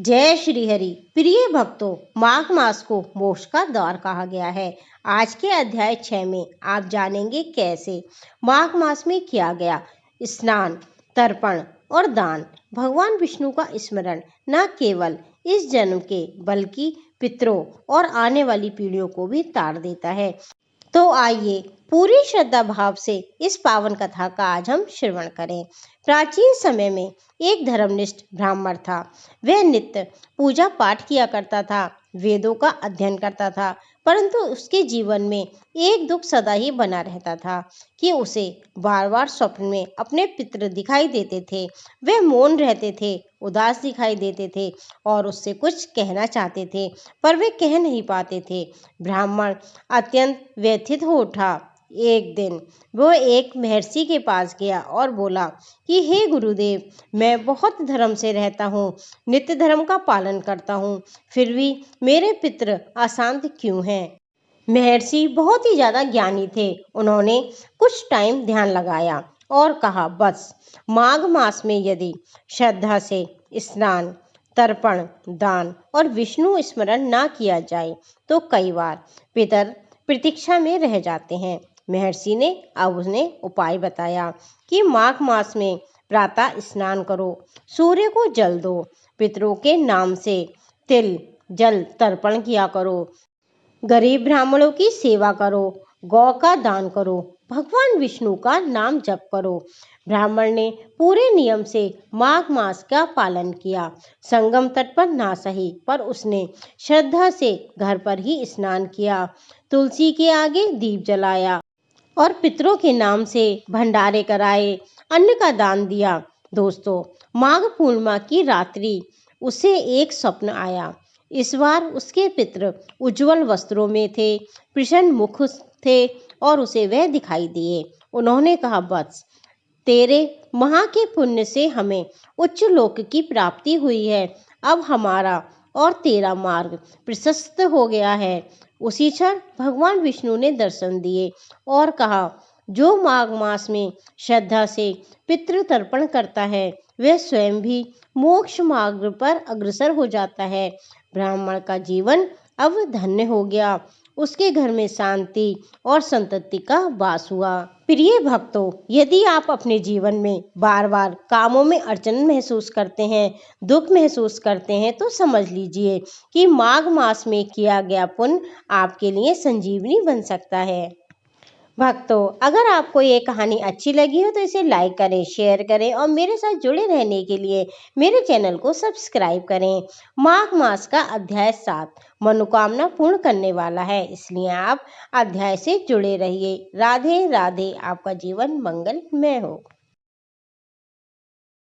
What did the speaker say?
जय श्री हरि। प्रिय भक्तों, माघ मास को मोक्ष का द्वार कहा गया है। आज के अध्याय 6 में आप जानेंगे कैसे माघ मास में किया गया स्नान, तर्पण और दान भगवान विष्णु का स्मरण न केवल इस जन्म के बल्कि पितरों और आने वाली पीढ़ियों को भी तार देता है। तो आइए पूरी श्रद्धा भाव से इस पावन कथा का आज हम श्रवण करें। प्राचीन समय में एक धर्मनिष्ठ ब्राह्मण था। वह नित्य पूजा पाठ किया करता था, वेदों का अध्ययन करता था, परंतु उसके जीवन में एक दुख सदा ही बना रहता था कि उसे बार बार स्वप्न में अपने पितृ दिखाई देते थे। वे मौन रहते थे, उदास दिखाई देते थे और उससे कुछ कहना चाहते थे, पर वे कह नहीं पाते थे। ब्राह्मण अत्यंत व्यथित हो उठा। एक दिन वो एक महर्षि के पास गया और बोला कि हे गुरुदेव, मैं बहुत धर्म से रहता हूँ, नित्य धर्म का पालन करता हूँ, फिर भी मेरे पितृ अशांत क्यों हैं। महर्षि बहुत ही ज्यादा ज्ञानी थे। उन्होंने कुछ टाइम ध्यान लगाया और कहा, बस माघ मास में यदि श्रद्धा से स्नान, तर्पण, दान और विष्णु स्मरण ना किया जाए तो कई बार पितर प्रतीक्षा में रह जाते हैं। महर्षि ने अब उन्हें उपाय बताया कि माघ मास में प्रातः स्नान करो, सूर्य को जल दो, पितरों के नाम से तिल जल तर्पण किया करो, गरीब ब्राह्मणों की सेवा करो, गौ का दान करो, भगवान विष्णु का नाम जप करो। ब्राह्मण ने पूरे नियम से माघ मास का पालन किया। संगम तट पर ना सही, पर उसने श्रद्धा से घर पर ही स्नान किया, तुलसी के आगे दीप जलाया और पितरों के नाम से भंडारे कराए, अन्न का दान दिया। दोस्तों, माघ पूर्णिमा की रात्रि उसे एक स्वप्न आया। इस बार उसके पितृ उज्जवल वस्त्रों में थे, प्रसन्न मुख थे और उसे वह दिखाई दिए। उन्होंने कहा, बस तेरे महा के पुण्य से हमें उच्च लोक की प्राप्ति हुई है। अब हमारा और तेरा मार्ग प्रशस्त हो गया है। उसी क्षण भगवान विष्णु ने दर्शन दिए और कहा, जो माघ मास में श्रद्धा से पितृ तर्पण करता है वह स्वयं भी मोक्ष मार्ग पर अग्रसर हो जाता है। ब्राह्मण का जीवन अब धन्य हो गया। उसके घर में शांति और संतति का वास हुआ। प्रिय भक्तों, यदि आप अपने जीवन में बार बार कामों में अड़चन महसूस करते हैं, दुख महसूस करते हैं, तो समझ लीजिए कि माघ मास में किया गया पुण्य आपके लिए संजीवनी बन सकता है। भक्तों, अगर आपको ये कहानी अच्छी लगी हो तो इसे लाइक करें, शेयर करें और मेरे साथ जुड़े रहने के लिए मेरे चैनल को सब्सक्राइब करें। माघ मास का अध्याय 7 मनोकामना पूर्ण करने वाला है, इसलिए आप अध्याय से जुड़े रहिए। राधे राधे। आपका जीवन मंगलमय हो।